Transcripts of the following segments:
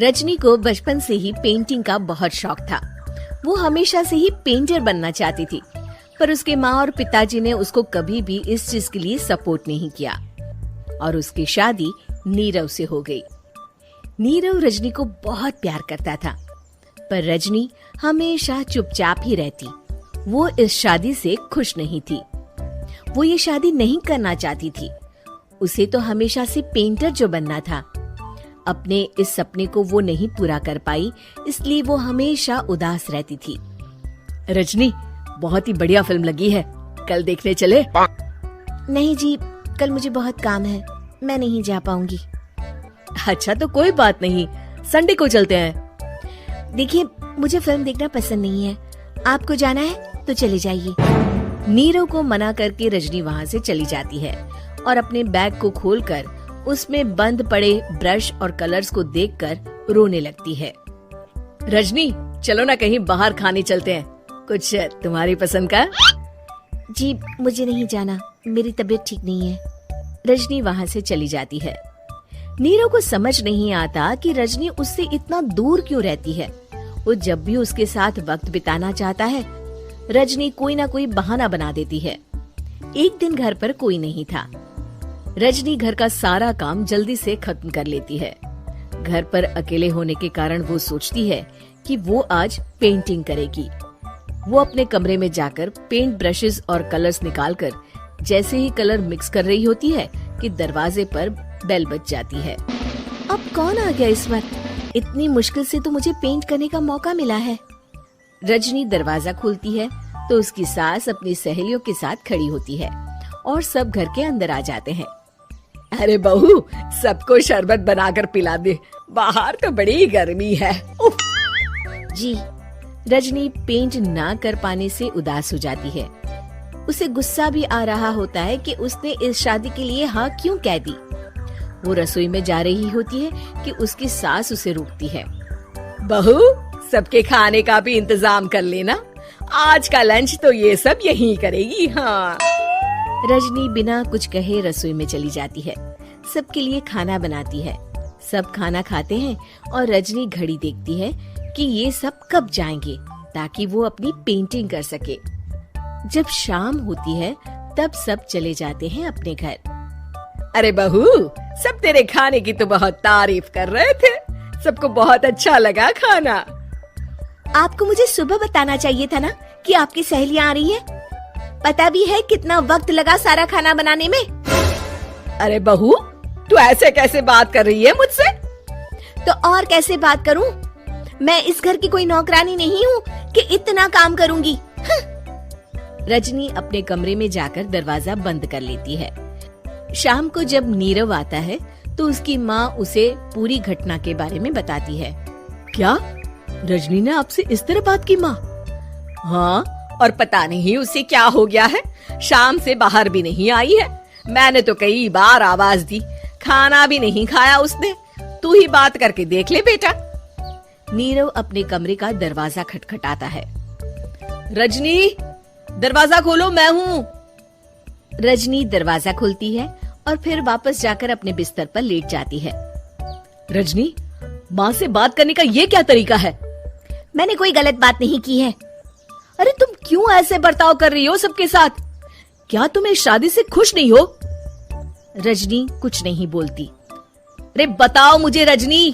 रजनी को बचपन से ही पेंटिंग का बहुत शौक था। वो हमेशा से ही पेंटर बनना चाहती थी, पर उसके माँ और पिताजी ने उसको कभी भी इस चीज के लिए सपोर्ट नहीं किया और उसकी शादी नीरव से हो गई। नीरव रजनी को बहुत प्यार करता था, पर रजनी हमेशा चुपचाप ही रहती। वो इस शादी से खुश नहीं थी। वो ये शादी नहीं करना चाहती थी। उसे तो हमेशा से पेंटर जो बनना था। अपने इस सपने को वो नहीं पूरा कर पाई, इसलिए वो हमेशा उदास रहती थी। रजनी, बहुत ही बढ़िया फिल्म लगी है, कल देखने चले? नहीं जी, कल मुझे बहुत काम है, मैं नहीं जा पाऊंगी। अच्छा तो कोई बात नहीं, संडे को चलते हैं। देखिए, मुझे फिल्म देखना पसंद नहीं है। आपको जाना है तो चले जाइए। नीरव को मना करके रजनी वहाँ से चली जाती है और अपने बैग को खोलकर उसमें बंद पड़े ब्रश और कलर्स को देखकर रोने लगती है। रजनी, चलो ना कहीं बाहर खाने चलते हैं, कुछ तुम्हारी पसंद का। जी, मुझे नहीं जाना, मेरी तबीयत ठीक नहीं है। रजनी वहाँ से चली जाती है। नीरव को समझ नहीं आता कि रजनी उससे इतना दूर क्यों रहती है। वो जब भी उसके साथ वक्त बिताना चाहता है, रजनी कोई ना कोई बहाना बना देती है। एक दिन घर पर कोई नहीं था। रजनी घर का सारा काम जल्दी से खत्म कर लेती है। घर पर अकेले होने के कारण वो सोचती है कि वो आज पेंटिंग करेगी। वो अपने कमरे में जाकर पेंट ब्रशेस और कलर्स निकालकर जैसे ही कलर मिक्स कर रही होती है कि दरवाजे पर बेल बज जाती है। अब कौन आ गया इस वक्त? इतनी मुश्किल से तो मुझे पेंट करने का मौका मिला है। रजनी दरवाजा खोलती है तो उसकी सास अपनी सहेलियों के साथ खड़ी होती है और सब घर के अंदर आ जाते हैं। अरे बहू, सबको शरबत बनाकर पिला दे, बाहर तो बड़ी गर्मी है। उफ। जी। रजनी पेंट ना कर पाने से उदास हो जाती है। उसे गुस्सा भी आ रहा होता है कि उसने इस शादी के लिए हाँ क्यों कह दी। वो रसोई में जा रही होती है कि उसकी सास उसे रोकती है। बहू, सबके खाने का भी इंतजाम कर लेना, आज का लंच तो ये सब यहीं करेगी। हाँ। रजनी बिना कुछ कहे रसोई में चली जाती है। सबके लिए खाना बनाती है। सब खाना खाते हैं और रजनी घड़ी देखती है कि ये सब कब जाएंगे ताकि वो अपनी पेंटिंग कर सके। जब शाम होती है तब सब चले जाते हैं अपने घर। अरे बहू, सब तेरे खाने की तो बहुत तारीफ कर रहे थे, सबको बहुत अच्छा लगा खाना। आपको मुझे सुबह बताना चाहिए था ना कि आपकी सहेलियां आ रही हैं। पता भी है कितना वक्त लगा सारा खाना बनाने में। अरे बहू, तू ऐसे कैसे बात कर रही है मुझसे? तो और कैसे बात करूं? मैं इस घर की कोई नौकरानी नहीं हूँ कि इतना काम करूंगी। रजनी अपने कमरे में जाकर दरवाजा बंद कर लेती है। शाम को जब नीरव आता है तो उसकी माँ उसे पूरी घटना के बारे में बताती है। क्या रजनी ने आपसे इस तरह बात की माँ? हाँ, और पता नहीं उसे क्या हो गया है, शाम से बाहर भी नहीं आई है। मैंने तो कई बार आवाज दी, खाना भी नहीं खाया उसने। तू ही बात करके देख ले बेटा। नीरव अपने कमरे का दरवाजा खटखटाता है। रजनी, दरवाजा खोलो, मैं हूँ। रजनी दरवाजा खोलती है और फिर वापस जाकर अपने बिस्तर पर लेट जाती है। रजनी, माँ से बात करने का ये क्या तरीका है? मैंने कोई गलत बात नहीं की है। अरे तुम क्यों ऐसे बर्ताव कर रही हो सबके साथ? क्या तुम इस शादी से खुश नहीं हो? रजनी कुछ नहीं बोलती। अरे बताओ मुझे रजनी,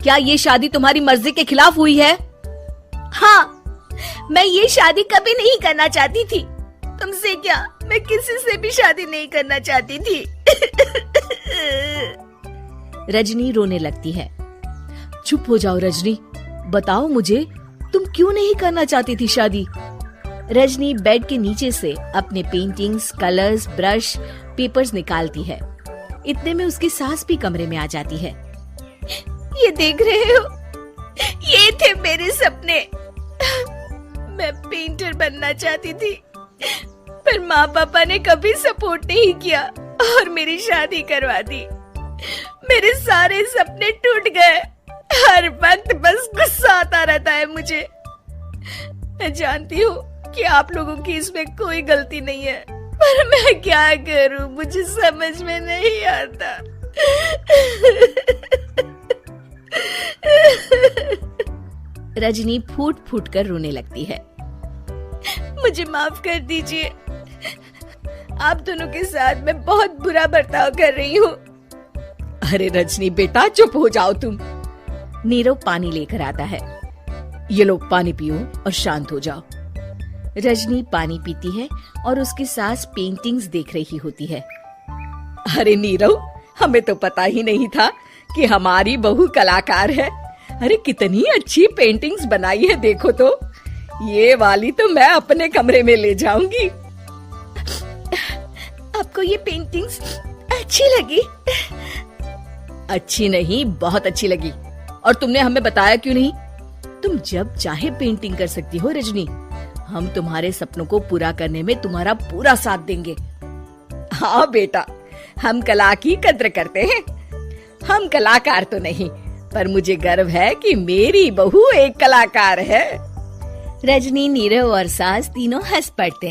क्या ये शादी तुम्हारी मर्जी के खिलाफ हुई है? हाँ, मैं ये शादी कभी नहीं करना चाहती थी। तुमसे क्या, मैं किसी से भी शादी नहीं करना चाहती थी। रजनी रोने लगती है। चुप हो जाओ रजनी, बताओ मुझे, तुम क्यों नहीं करना चाहती थी शादी? रजनी बेड के नीचे से अपने पेंटिंग्स, कलर्स, ब्रश, पेपर्स निकालती है। इतने में उसकी सास भी कमरे में आ जाती है। ये देख रहे हो, ये थे मेरे सपने। मैं पेंटर बनना चाहती थी, पर माँ पापा ने कभी सपोर्ट नहीं किया और मेरी शादी करवा दी। मेरे सारे सपने टूट गए। हर वक्त बस गुस्सा आता रहता है मुझे। मैं जानती हूँ कि आप लोगों की इसमें कोई गलती नहीं है, पर मैं क्या करूँ, मुझे समझ में नहीं आता। रजनी फूट फूट कर रोने लगती है। मुझे माफ कर दीजिए, आप दोनों के साथ मैं बहुत बुरा बर्ताव कर रही हूँ। अरे रजनी बेटा चुप हो जाओ तुम। नीरव पानी लेकर आता है। ये लो पानी पियो और शांत हो जाओ। रजनी पानी पीती है और उसकी सास पेंटिंग्स देख रही होती है। अरे नीरव, हमें तो पता ही नहीं था कि हमारी बहू कलाकार है। अरे कितनी अच्छी पेंटिंग्स बनाई है, देखो तो। ये वाली तो मैं अपने कमरे में ले जाऊंगी। आपको ये पेंटिंग्स अच्छी लगी? अच्छी नहीं, बहुत अच्छी लगी। और तुमने हमें बताया क्यों नहीं? तुम जब चाहे पेंटिंग कर सकती हो रजनी। हम तुम्हारे सपनों को पूरा करने में तुम्हारा पूरा साथ देंगे। हाँ बेटा, हम कला की कद्र करते हैं। हम कलाकार तो नहीं, पर मुझे गर्व है कि मेरी बहू एक कलाकार है। रजनी, नीरव और सास तीनों हंस पड़ते हैं।